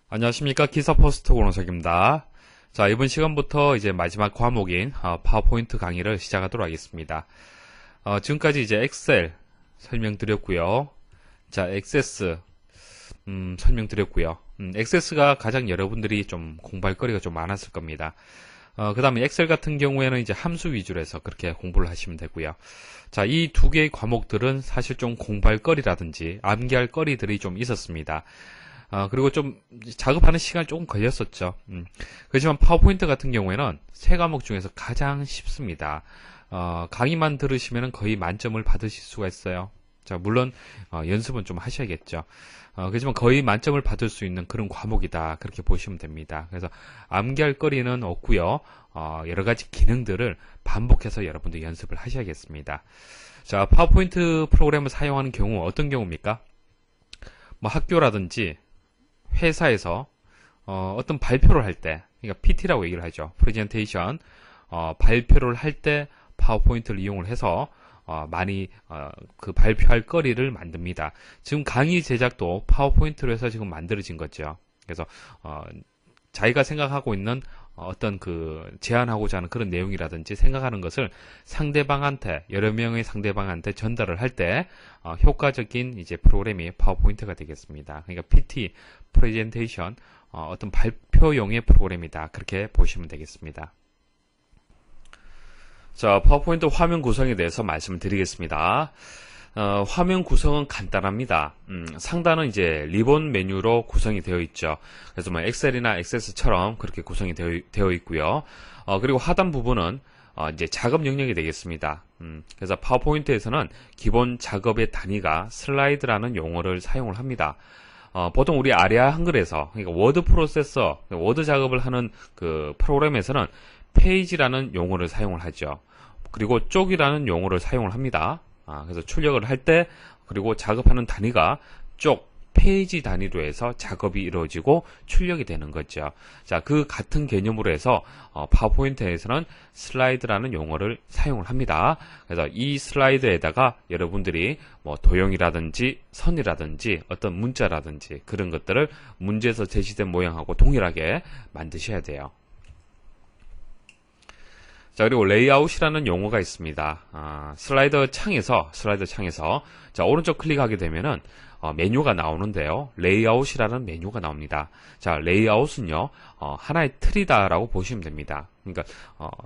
안녕하십니까. 기사포스트 고론석입니다. 자, 이번 시간부터 이제 마지막 과목인 파워포인트 강의를 시작하도록 하겠습니다. 지금까지 이제 엑셀 설명드렸고요. 자, 액세스 설명드렸고요. 액세스가 가장 여러분들이 좀 공부할 거리가 좀 많았을 겁니다. 그 다음에 엑셀 같은 경우에는 이제 함수 위주로 해서 그렇게 공부를 하시면 되고요. 자, 이 두 개의 과목들은 사실 좀 공부할 거리라든지 암기할 거리들이 좀 있었습니다. 그리고 좀 작업하는 시간이 조금 걸렸었죠. 그렇지만 파워포인트 같은 경우에는 세 과목 중에서 가장 쉽습니다. 강의만 들으시면 거의 만점을 받으실 수가 있어요. 자, 물론 연습은 좀 하셔야겠죠. 그렇지만 거의 만점을 받을 수 있는 그런 과목이다. 그렇게 보시면 됩니다. 그래서 암기할 거리는 없고요. 여러 가지 기능들을 반복해서 여러분들 연습을 하셔야겠습니다. 자, 파워포인트 프로그램을 사용하는 경우 어떤 경우입니까? 뭐 학교라든지 회사에서 어떤 발표를 할 때, 그러니까 PT라고 얘기를 하죠. 프레젠테이션 발표를 할 때 파워포인트를 이용을 해서 많이 그 발표할 거리를 만듭니다. 지금 강의 제작도 파워포인트로 해서 지금 만들어진 거죠. 그래서 자기가 생각하고 있는 어떤 그 제안하고자 하는 그런 내용이라든지 생각하는 것을 상대방한테, 여러 명의 상대방한테 전달을 할 때 효과적인 이제 프로그램이 파워포인트가 되겠습니다. 그러니까 PT, 프레젠테이션, 어떤 발표용의 프로그램이다. 그렇게 보시면 되겠습니다. 자, 파워포인트 화면 구성에 대해서 말씀을 드리겠습니다. 화면 구성은 간단합니다. 상단은 이제 리본 메뉴로 구성이 되어 있죠. 그래서 뭐 엑셀이나 액세스처럼 그렇게 구성이 되어 있고요. 그리고 하단 부분은 이제 작업 영역이 되겠습니다. 그래서 파워포인트에서는 기본 작업의 단위가 슬라이드라는 용어를 사용을 합니다. 보통 우리 아리아 한글에서, 그러니까 워드 프로세서, 워드 작업을 하는 그 프로그램에서는 페이지라는 용어를 사용을 하죠. 그리고 쪽이라는 용어를 사용을 합니다. 그래서 출력을 할 때, 그리고 작업하는 단위가 쪽, 페이지 단위로 해서 작업이 이루어지고 출력이 되는 거죠. 자, 그 같은 개념으로 해서 파워포인트에서는 슬라이드라는 용어를 사용을 합니다. 그래서 이 슬라이드에다가 여러분들이 뭐 도형이라든지 선이라든지 어떤 문자라든지 그런 것들을 문제에서 제시된 모양하고 동일하게 만드셔야 돼요. 자, 그리고 레이아웃이라는 용어가 있습니다. 슬라이드 창에서 자, 오른쪽 클릭하게 되면은 메뉴가 나오는데요. 레이아웃이라는 메뉴가 나옵니다. 자, 레이아웃은요, 하나의 틀이다라고 보시면 됩니다. 그러니까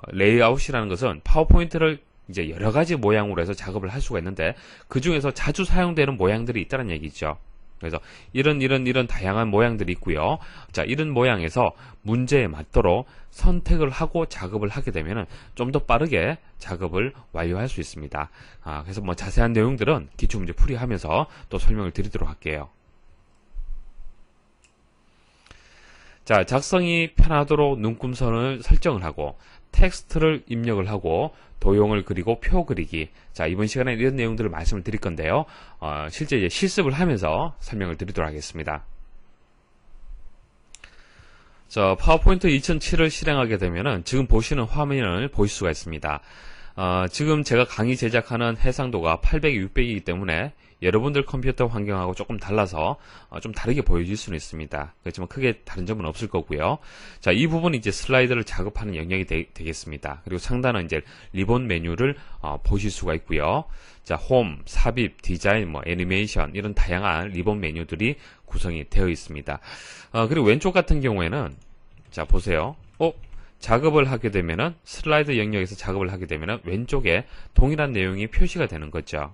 레이아웃이라는 것은 파워포인트를 이제 여러 가지 모양으로 해서 작업을 할 수가 있는데 그 중에서 자주 사용되는 모양들이 있다는 얘기죠. 그래서 이런 다양한 모양들이 있고요. 자, 이런 모양에서 문제에 맞도록 선택을 하고 작업을 하게 되면 좀 더 빠르게 작업을 완료할 수 있습니다. 그래서 뭐 자세한 내용들은 기출문제 풀이하면서 또 설명을 드리도록 할게요. 자, 작성이 편하도록 눈금선을 설정을 하고 텍스트를 입력을 하고 도형을 그리고 표 그리기. 자, 이번 시간에 이런 내용들을 말씀을 드릴 건데요. 실제 이제 실습을 하면서 설명을 드리도록 하겠습니다. 자, 파워포인트 2007을 실행하게 되면은 지금 보시는 화면을 보실 수가 있습니다. 지금 제가 강의 제작하는 해상도가 800, 600이기 때문에 여러분들 컴퓨터 환경하고 조금 달라서 좀 다르게 보여질 수는 있습니다. 그렇지만 크게 다른 점은 없을 거고요. 자, 이 부분이 이제 슬라이드를 작업하는 영역이 되겠습니다. 그리고 상단은 이제 리본 메뉴를 보실 수가 있고요. 자, 홈, 삽입, 디자인, 뭐 애니메이션 이런 다양한 리본 메뉴들이 구성이 되어 있습니다. 그리고 왼쪽 같은 경우에는 자, 보세요. 작업을 하게 되면은 슬라이드 영역에서 작업을 하게 되면은 왼쪽에 동일한 내용이 표시가 되는 거죠.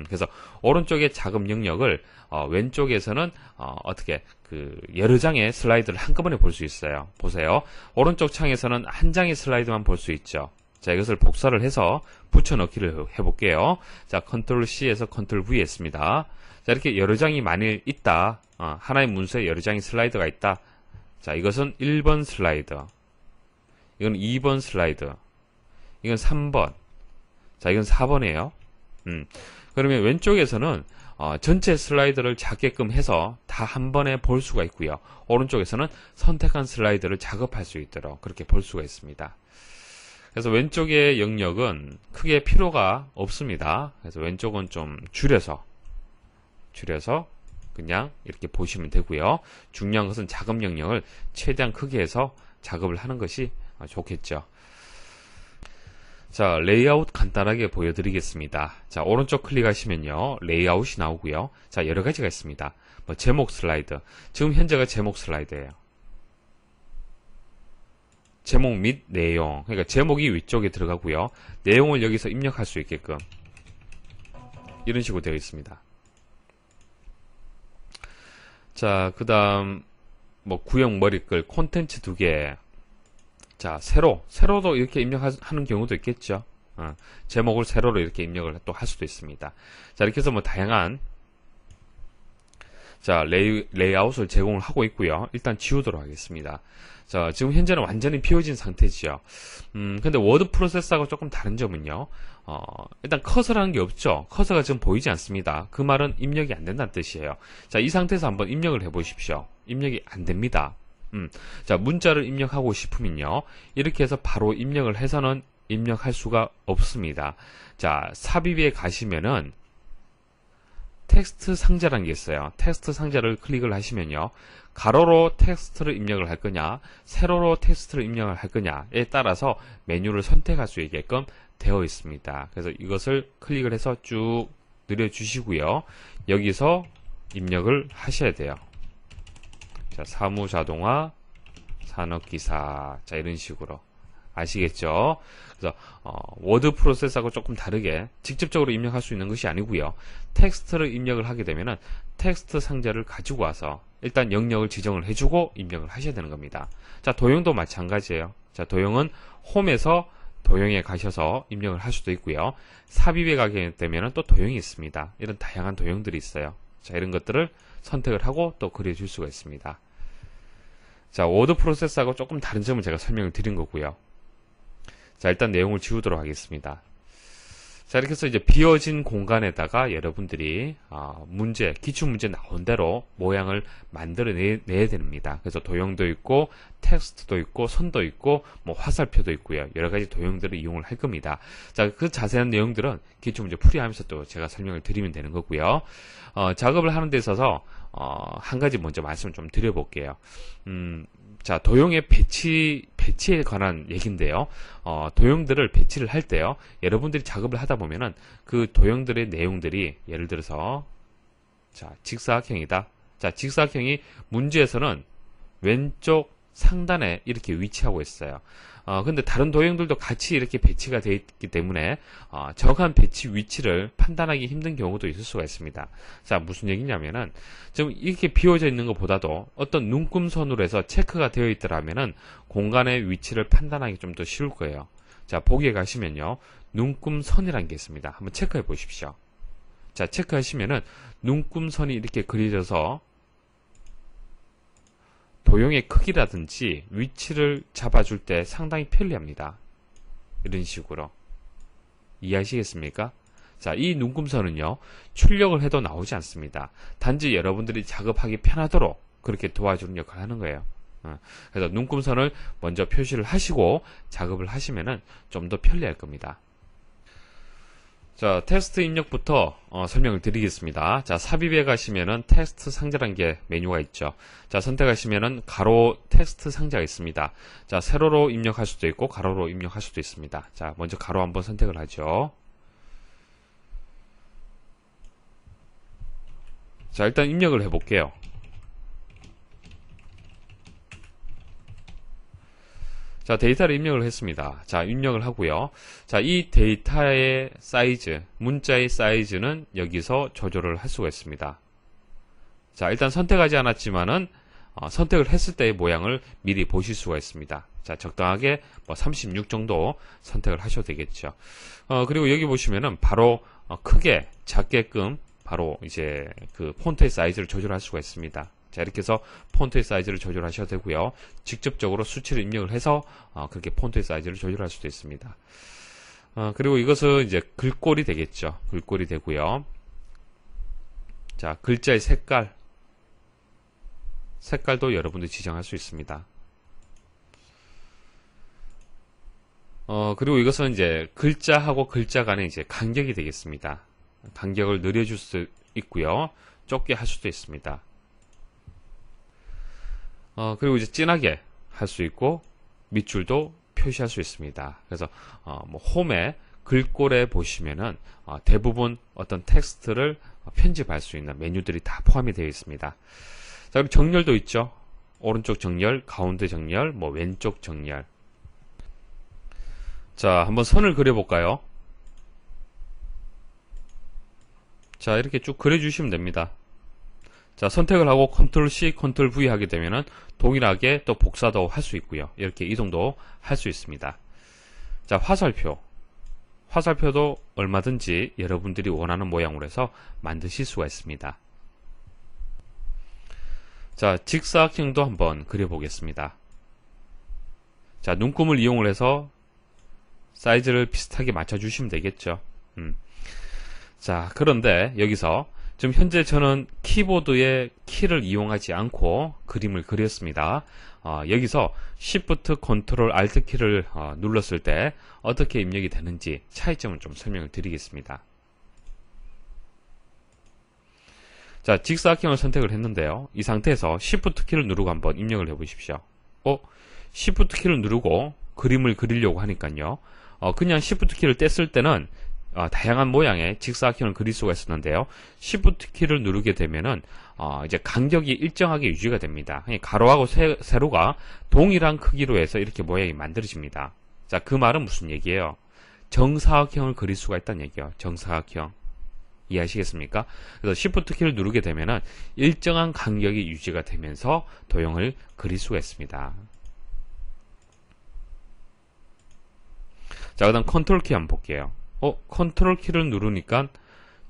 그래서 오른쪽의 작업 영역을 왼쪽에서는 어떻게 그 여러 장의 슬라이드를 한꺼번에 볼 수 있어요. 보세요. 오른쪽 창에서는 한 장의 슬라이드만 볼 수 있죠. 자, 이것을 복사를 해서 붙여넣기를 해볼게요. 자, 컨트롤 C에서 컨트롤 V 했습니다. 자, 이렇게 여러 장이 만일 있다. 하나의 문서에 여러 장의 슬라이드가 있다. 자, 이것은 1번 슬라이드. 이건 2번 슬라이드. 이건 3번. 자, 이건 4번이에요. 그러면 왼쪽에서는 전체 슬라이드를 작게끔 해서 다 한 번에 볼 수가 있고요. 오른쪽에서는 선택한 슬라이드를 작업할 수 있도록 그렇게 볼 수가 있습니다. 그래서 왼쪽의 영역은 크게 필요가 없습니다. 그래서 왼쪽은 좀 줄여서 그냥 이렇게 보시면 되고요. 중요한 것은 작업 명령을 최대한 크게 해서 작업을 하는 것이 좋겠죠. 자, 레이아웃 간단하게 보여드리겠습니다. 자, 오른쪽 클릭하시면요, 레이아웃이 나오고요. 자, 여러 가지가 있습니다. 뭐 제목 슬라이드, 지금 현재가 제목 슬라이드예요. 제목 및 내용, 그러니까 제목이 위쪽에 들어가고요. 내용을 여기서 입력할 수 있게끔 이런 식으로 되어 있습니다. 자, 그 다음 뭐 구형 머리글, 콘텐츠 2개. 자, 세로도 이렇게 입력하는 경우도 있겠죠. 제목을 세로로 이렇게 입력을 또 할 수도 있습니다. 자, 이렇게 해서 뭐 다양한 자, 레이아웃을 제공을 하고 있고요. 일단 지우도록 하겠습니다. 자, 지금 현재는 완전히 비워진 상태지요. 근데 워드 프로세서하고 조금 다른 점은요. 일단 커서라는 게 없죠. 커서가 지금 보이지 않습니다. 그 말은 입력이 안 된다는 뜻이에요. 자, 이 상태에서 한번 입력을 해 보십시오. 입력이 안 됩니다. 자, 문자를 입력하고 싶으면요. 이렇게 해서 바로 입력을 해서는 입력할 수가 없습니다. 자, 삽입에 가시면은 텍스트 상자라는 게 있어요. 텍스트 상자를 클릭을 하시면요. 가로로 텍스트를 입력을 할 거냐, 세로로 텍스트를 입력을 할 거냐에 따라서 메뉴를 선택할 수 있게끔 되어 있습니다. 그래서 이것을 클릭을 해서 쭉 늘려주시고요. 여기서 입력을 하셔야 돼요. 자, 사무자동화, 산업기사. 자, 이런 식으로. 아시겠죠? 그래서 워드 프로세서하고 조금 다르게 직접적으로 입력할 수 있는 것이 아니고요. 텍스트를 입력을 하게 되면은 텍스트 상자를 가지고 와서 일단 영역을 지정을 해주고 입력을 하셔야 되는 겁니다. 자, 도형도 마찬가지예요. 자, 도형은 홈에서 도형에 가셔서 입력을 할 수도 있고요. 삽입에 가게 되면은 또 도형이 있습니다. 이런 다양한 도형들이 있어요. 자, 이런 것들을 선택을 하고 또 그려줄 수가 있습니다. 자, 워드 프로세서하고 조금 다른 점을 제가 설명을 드린 거고요. 자, 일단 내용을 지우도록 하겠습니다. 자, 이렇게 해서 이제 비어진 공간에다가 여러분들이 기출문제 나온 대로 모양을 만들어내야 됩니다. 그래서 도형도 있고 텍스트도 있고 선도 있고 뭐 화살표도 있고요. 여러 가지 도형들을 이용을 할 겁니다. 자, 그 자세한 내용들은 기출문제 풀이하면서 또 제가 설명을 드리면 되는 거고요. 작업을 하는 데 있어서 한 가지 먼저 말씀을 좀 드려볼게요. 자, 도형의 배치에 관한 얘기인데요. 도형들을 배치를 할 때요. 여러분들이 작업을 하다 보면은 그 도형들의 내용들이 예를 들어서 자, 직사각형이다. 자, 직사각형이 문제에서는 왼쪽 상단에 이렇게 위치하고 있어요. 근데 다른 도형들도 같이 이렇게 배치가 되어 있기 때문에 정확한 배치 위치를 판단하기 힘든 경우도 있을 수가 있습니다. 자, 무슨 얘기냐면은 지금 이렇게 비워져 있는 것보다도 어떤 눈금선으로 해서 체크가 되어 있더라면은 공간의 위치를 판단하기 좀 더 쉬울 거예요. 자, 보기에 가시면요. 눈금선이라는 게 있습니다. 한번 체크해 보십시오. 자, 체크하시면은 눈금선이 이렇게 그려져서 도형의 크기라든지 위치를 잡아줄 때 상당히 편리합니다. 이런 식으로. 이해하시겠습니까? 자, 이 눈금선은요, 출력을 해도 나오지 않습니다. 단지 여러분들이 작업하기 편하도록 그렇게 도와주는 역할을 하는 거예요. 그래서 눈금선을 먼저 표시를 하시고 작업을 하시면은 좀 더 편리할 겁니다. 자, 텍스트 입력부터 설명을 드리겠습니다. 자, 삽입에 가시면은 텍스트 상자라는 게 메뉴가 있죠. 자, 선택하시면은 가로 텍스트 상자가 있습니다. 자, 세로로 입력할 수도 있고 가로로 입력할 수도 있습니다. 자, 먼저 가로 한번 선택을 하죠. 자, 일단 입력을 해볼게요. 자, 데이터를 입력을 했습니다. 자, 입력을 하고요. 자, 이 데이터의 사이즈, 문자의 사이즈는 여기서 조절을 할 수가 있습니다. 자, 일단 선택하지 않았지만은 선택을 했을 때의 모양을 미리 보실 수가 있습니다. 자, 적당하게 뭐 36 정도 선택을 하셔도 되겠죠. 그리고 여기 보시면은 바로 크게 작게끔 바로 이제 그 폰트의 사이즈를 조절할 수가 있습니다. 자, 이렇게 해서 폰트의 사이즈를 조절하셔도 되고요. 직접적으로 수치를 입력을 해서 그렇게 폰트의 사이즈를 조절할 수도 있습니다. 그리고 이것은 이제 글꼴이 되겠죠. 글꼴이 되고요. 자, 글자의 색깔도 여러분들이 지정할 수 있습니다. 그리고 이것은 이제 글자하고 글자 간의 이제 간격이 되겠습니다. 간격을 늘려줄 수 있고요. 좁게 할 수도 있습니다. 그리고 이제 진하게 할 수 있고 밑줄도 표시할 수 있습니다. 그래서 뭐 홈에 글꼴에 보시면은 대부분 어떤 텍스트를 편집할 수 있는 메뉴들이 다 포함이 되어 있습니다. 자, 그리고 정렬도 있죠. 오른쪽 정렬, 가운데 정렬, 뭐 왼쪽 정렬. 자, 한번 선을 그려볼까요? 자, 이렇게 쭉 그려주시면 됩니다. 자, 선택을 하고 컨트롤 C, 컨트롤 V 하게 되면은 동일하게 또 복사도 할 수 있고요. 이렇게 이동도 할 수 있습니다. 자, 화살표. 화살표도 얼마든지 여러분들이 원하는 모양으로 해서 만드실 수가 있습니다. 자, 직사각형도 한번 그려보겠습니다. 자, 눈금을 이용을 해서 사이즈를 비슷하게 맞춰주시면 되겠죠. 자, 그런데 여기서 지금 현재 저는 키보드의 키를 이용하지 않고 그림을 그렸습니다. 여기서 Shift, Ctrl, Alt 키를 눌렀을 때 어떻게 입력이 되는지 차이점을 좀 설명을 드리겠습니다. 자, 직사각형을 선택을 했는데요. 이 상태에서 Shift 키를 누르고 한번 입력을 해 보십시오. Shift 키를 누르고 그림을 그리려고 하니까요. 그냥 Shift 키를 뗐을 때는 다양한 모양의 직사각형을 그릴 수가 있었는데요. Shift 키를 누르게 되면은 이제 간격이 일정하게 유지가 됩니다. 가로하고 세로가 동일한 크기로 해서 이렇게 모양이 만들어집니다. 자, 그 말은 무슨 얘기예요? 정사각형을 그릴 수가 있다는 얘기예요. 정사각형. 이해하시겠습니까? 그래서 Shift 키를 누르게 되면은 일정한 간격이 유지가 되면서 도형을 그릴 수가 있습니다. 자, 그다음 컨트롤 키 한번 볼게요. 컨트롤 키를 누르니까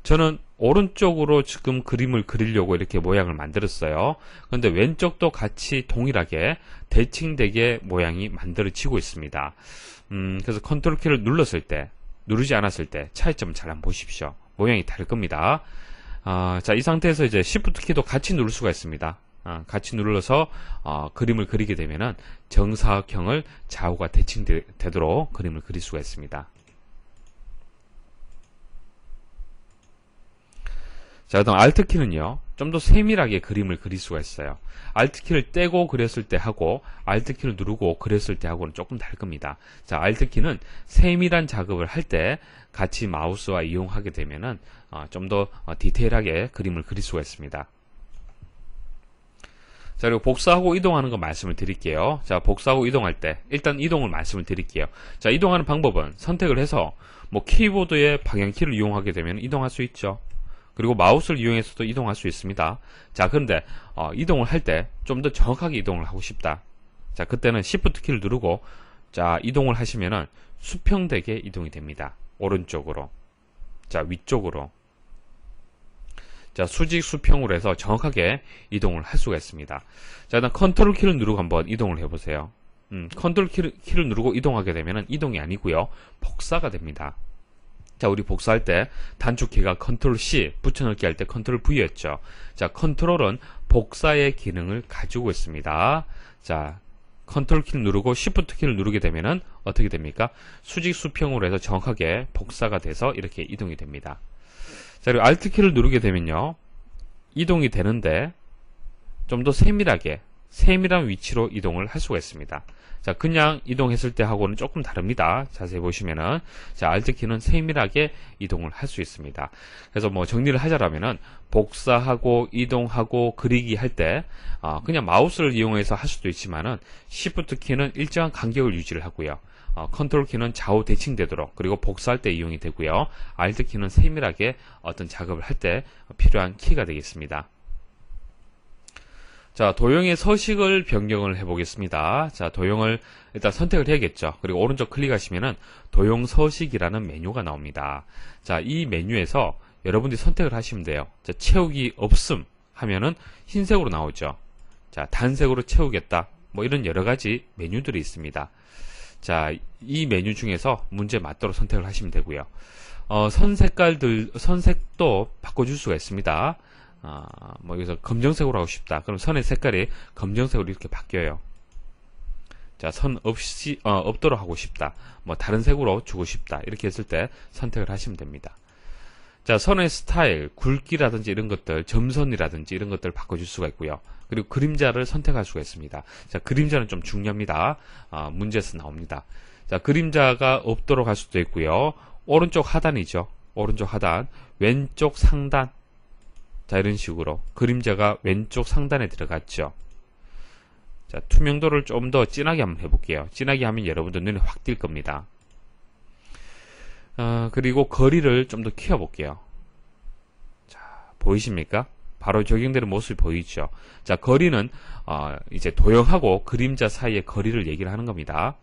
저는 오른쪽으로 지금 그림을 그리려고 이렇게 모양을 만들었어요. 그런데 왼쪽도 같이 동일하게 대칭되게 모양이 만들어지고 있습니다. 그래서 컨트롤 키를 눌렀을 때, 누르지 않았을 때 차이점 잘 한번 보십시오. 모양이 다를 겁니다. 자, 이 상태에서 이제 Shift 키도 같이 누를 수가 있습니다. 같이 눌러서 그림을 그리게 되면은 정사각형을 좌우가 대칭되도록 그림을 그릴 수가 있습니다. 자, 그다음 Alt 키는요, 좀 더 세밀하게 그림을 그릴 수가 있어요. Alt 키를 떼고 그렸을 때 하고 Alt 키를 누르고 그렸을 때 하고는 조금 다를 겁니다. 자, Alt 키는 세밀한 작업을 할 때 같이 마우스와 이용하게 되면은 좀 더 디테일하게 그림을 그릴 수가 있습니다. 자, 그리고 복사하고 이동하는 거 말씀을 드릴게요. 자, 복사하고 이동할 때 일단 이동을 말씀을 드릴게요. 자, 이동하는 방법은 선택을 해서 뭐 키보드의 방향키를 이용하게 되면 이동할 수 있죠. 그리고 마우스를 이용해서도 이동할 수 있습니다. 자, 그런데 이동을 할 때 좀 더 정확하게 이동을 하고 싶다. 자, 그때는 Shift 키를 누르고 자, 이동을 하시면은 수평되게 이동이 됩니다. 오른쪽으로. 자, 위쪽으로. 자, 수직 수평으로 해서 정확하게 이동을 할 수가 있습니다. 자, 일단 컨트롤 키를 누르고 한번 이동을 해보세요. 컨트롤 키를 누르고 이동하게 되면은 이동이 아니고요, 복사가 됩니다. 자, 우리 복사할 때 단축키가 컨트롤 C, 붙여넣기 할 때 컨트롤 V였죠. 자, 컨트롤은 복사의 기능을 가지고 있습니다. 자, 컨트롤 키를 누르고 Shift 키를 누르게 되면은 어떻게 됩니까? 수직 수평으로 해서 정확하게 복사가 돼서 이렇게 이동이 됩니다. 자, 그리고 Alt 키를 누르게 되면요, 이동이 되는데 좀 더 세밀한 위치로 이동을 할 수가 있습니다. 자, 그냥 이동했을 때 하고는 조금 다릅니다. 자세히 보시면은, 자, Alt 키는 세밀하게 이동을 할 수 있습니다. 그래서 뭐 정리를 하자라면은 복사하고 이동하고 그리기 할 때 그냥 마우스를 이용해서 할 수도 있지만은 Shift 키는 일정한 간격을 유지를 하고요. 컨트롤 키는 좌우 대칭되도록, 그리고 복사할 때 이용이 되고요. Alt 키는 세밀하게 어떤 작업을 할 때 필요한 키가 되겠습니다. 자, 도형의 서식을 변경을 해보겠습니다. 자, 도형을 일단 선택을 해야겠죠. 그리고 오른쪽 클릭하시면은 도형 서식이라는 메뉴가 나옵니다. 자, 이 메뉴에서 여러분들이 선택을 하시면 돼요. 자, 채우기 없음 하면은 흰색으로 나오죠. 자, 단색으로 채우겠다. 뭐 이런 여러 가지 메뉴들이 있습니다. 자, 이 메뉴 중에서 문제 맞도록 선택을 하시면 되고요. 선색도 바꿔줄 수가 있습니다. 뭐 여기서 검정색으로 하고 싶다. 그럼 선의 색깔이 검정색으로 이렇게 바뀌어요. 자, 선 없도록 하고 싶다. 뭐 다른 색으로 주고 싶다. 이렇게 했을 때 선택을 하시면 됩니다. 자, 선의 스타일, 굵기라든지 이런 것들, 점선이라든지 이런 것들을 바꿔줄 수가 있고요. 그리고 그림자를 선택할 수가 있습니다. 자, 그림자는 좀 중요합니다. 문제에서 나옵니다. 자, 그림자가 없도록 할 수도 있고요. 오른쪽 하단이죠. 오른쪽 하단, 왼쪽 상단. 자, 이런 식으로 그림자가 왼쪽 상단에 들어갔죠. 자, 투명도를 좀 더 진하게 한번 해볼게요. 진하게 하면 여러분들 눈에 확 띌 겁니다. 그리고 거리를 좀 더 키워볼게요. 자, 보이십니까? 바로 적용되는 모습이 보이죠. 자, 거리는 이제 도형하고 그림자 사이의 거리를 얘기를 하는 겁니다.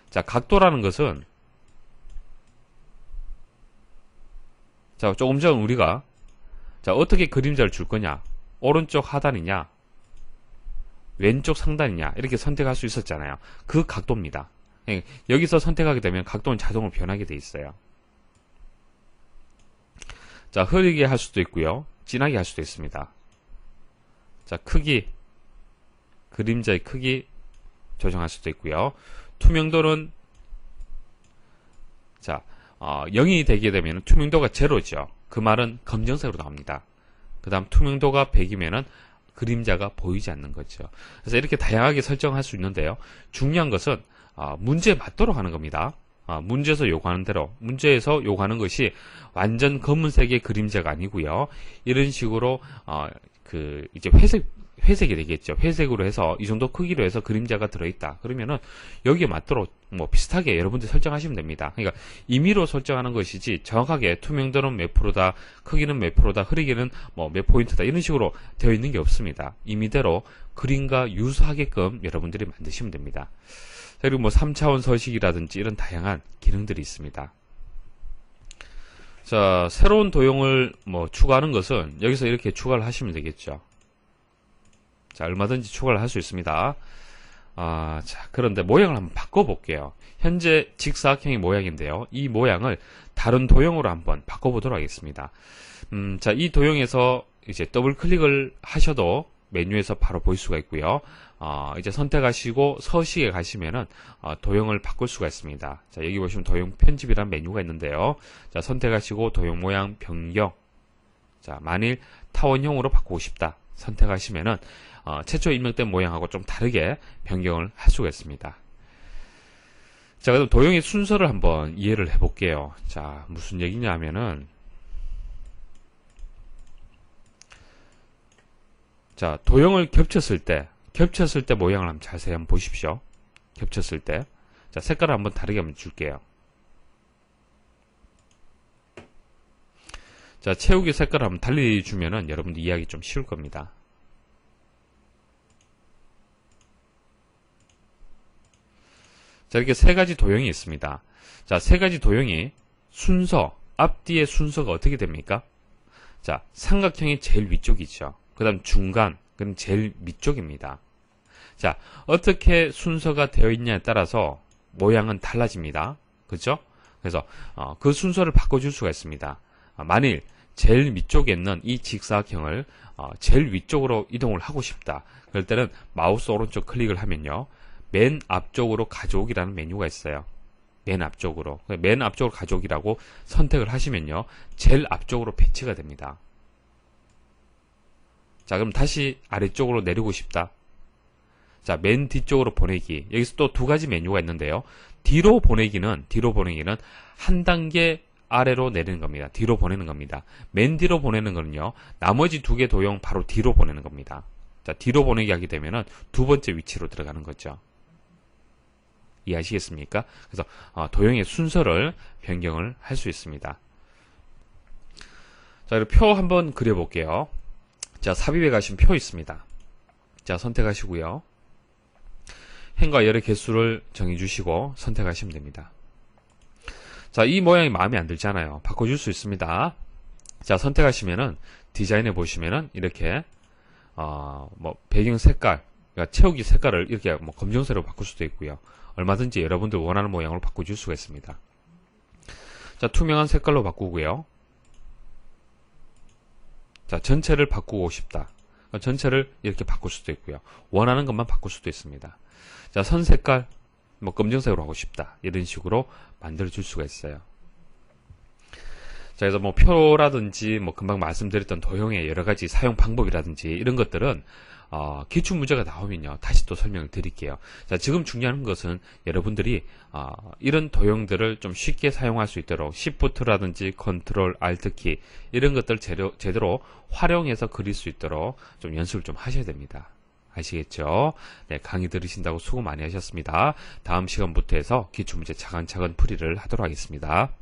자, 각도라는 것은 자, 조금 전 우리가 자, 어떻게 그림자를 줄 거냐? 오른쪽 하단이냐? 왼쪽 상단이냐? 이렇게 선택할 수 있었잖아요. 그 각도입니다. 여기서 선택하게 되면 각도는 자동으로 변하게 돼 있어요. 자, 흐리게 할 수도 있고요. 진하게 할 수도 있습니다. 자, 크기, 그림자의 크기 조정할 수도 있고요. 투명도는 자, 0이 되게 되면 투명도가 제로죠. 그 말은 검정색으로 나옵니다. 그 다음 투명도가 100이면은 그림자가 보이지 않는 거죠. 그래서 이렇게 다양하게 설정할 수 있는데요. 중요한 것은 문제에 맞도록 하는 겁니다. 문제에서 요구하는 대로, 문제에서 요구하는 것이 완전 검은색의 그림자가 아니고요. 이런 식으로 이제 회색이 되겠죠. 회색으로 해서 이 정도 크기로 해서 그림자가 들어있다. 그러면은 여기에 맞도록 뭐 비슷하게 여러분들 설정하시면 됩니다. 그러니까 임의로 설정하는 것이지 정확하게 투명도는 몇 프로다, 크기는 몇 프로다, 흐리기는 뭐 몇 포인트다 이런 식으로 되어 있는 게 없습니다. 임의대로 그림과 유사하게끔 여러분들이 만드시면 됩니다. 그리고 뭐 3차원 서식이라든지 이런 다양한 기능들이 있습니다. 자, 새로운 도형을 뭐 추가하는 것은 여기서 이렇게 추가를 하시면 되겠죠. 자, 얼마든지 추가를 할 수 있습니다. 자, 그런데 모양을 한번 바꿔볼게요. 현재 직사각형의 모양인데요. 이 모양을 다른 도형으로 한번 바꿔보도록 하겠습니다. 자, 이 도형에서 이제 더블 클릭을 하셔도 메뉴에서 바로 볼 수가 있고요. 이제 선택하시고 서식에 가시면은 도형을 바꿀 수가 있습니다. 자, 여기 보시면 도형 편집이라는 메뉴가 있는데요. 자, 선택하시고 도형 모양 변경. 자, 만일 타원형으로 바꾸고 싶다 선택하시면은 최초 입력된 모양하고 좀 다르게 변경을 할 수가 있습니다. 자, 그럼 도형의 순서를 한번 이해를 해볼게요. 자, 무슨 얘기냐 하면은 자, 도형을 겹쳤을 때 모양을 한번 자세히 한번 보십시오. 겹쳤을 때. 자, 색깔을 한번 다르게 한번 줄게요. 자, 채우기 색깔을 한번 달리 주면은 여러분들 이해하기 좀 쉬울 겁니다. 자, 이렇게 세 가지 도형이 있습니다. 자, 세 가지 도형이 순서, 앞뒤의 순서가 어떻게 됩니까? 자, 삼각형이 제일 위쪽이죠. 그 다음 중간, 그럼 제일 밑쪽입니다. 자, 어떻게 순서가 되어 있냐에 따라서 모양은 달라집니다. 그죠? 그래서 그 순서를 바꿔줄 수가 있습니다. 만일 제일 밑쪽에 있는 이 직사각형을 제일 위쪽으로 이동을 하고 싶다. 그럴 때는 마우스 오른쪽 클릭을 하면요. 맨 앞쪽으로 가져오기라는 메뉴가 있어요. 맨 앞쪽으로 가져오기라고 선택을 하시면요. 제일 앞쪽으로 배치가 됩니다. 자, 그럼 다시 아래쪽으로 내리고 싶다. 자, 맨 뒤쪽으로 보내기. 여기서 또 두 가지 메뉴가 있는데요. 뒤로 보내기는 한 단계 아래로 내리는 겁니다. 뒤로 보내는 겁니다. 맨 뒤로 보내는 거는요. 나머지 두 개 도형 바로 뒤로 보내는 겁니다. 자, 뒤로 보내기 하게 되면은 두 번째 위치로 들어가는 거죠. 이해하시겠습니까? 그래서 도형의 순서를 변경을 할 수 있습니다. 자, 그리고 표 한번 그려볼게요. 자, 삽입에 가시면 표 있습니다. 자, 선택하시고요. 행과 열의 개수를 정해주시고 선택하시면 됩니다. 자, 이 모양이 마음에 안 들잖아요. 바꿔줄 수 있습니다. 자, 선택하시면은 디자인에 보시면은 이렇게 뭐 배경 색깔, 그러니까 채우기 색깔을 이렇게 뭐 검정색으로 바꿀 수도 있고요. 얼마든지 여러분들 원하는 모양으로 바꿔줄 수가 있습니다. 자, 투명한 색깔로 바꾸고요. 자, 전체를 바꾸고 싶다. 전체를 이렇게 바꿀 수도 있고요. 원하는 것만 바꿀 수도 있습니다. 자, 선 색깔, 뭐 검정색으로 하고 싶다. 이런 식으로 만들어 줄 수가 있어요. 자, 그래서 뭐 표라든지 뭐 금방 말씀드렸던 도형의 여러 가지 사용 방법이라든지 이런 것들은 기출 문제가 나오면요 다시 또 설명을 드릴게요. 자, 지금 중요한 것은 여러분들이 이런 도형들을 좀 쉽게 사용할 수 있도록 Shift라든지 Ctrl, Alt 키 이런 것들 제대로 활용해서 그릴 수 있도록 좀 연습을 좀 하셔야 됩니다. 아시겠죠? 네, 강의 들으신다고 수고 많이 하셨습니다. 다음 시간부터 해서 기출문제 차근차근 풀이를 하도록 하겠습니다.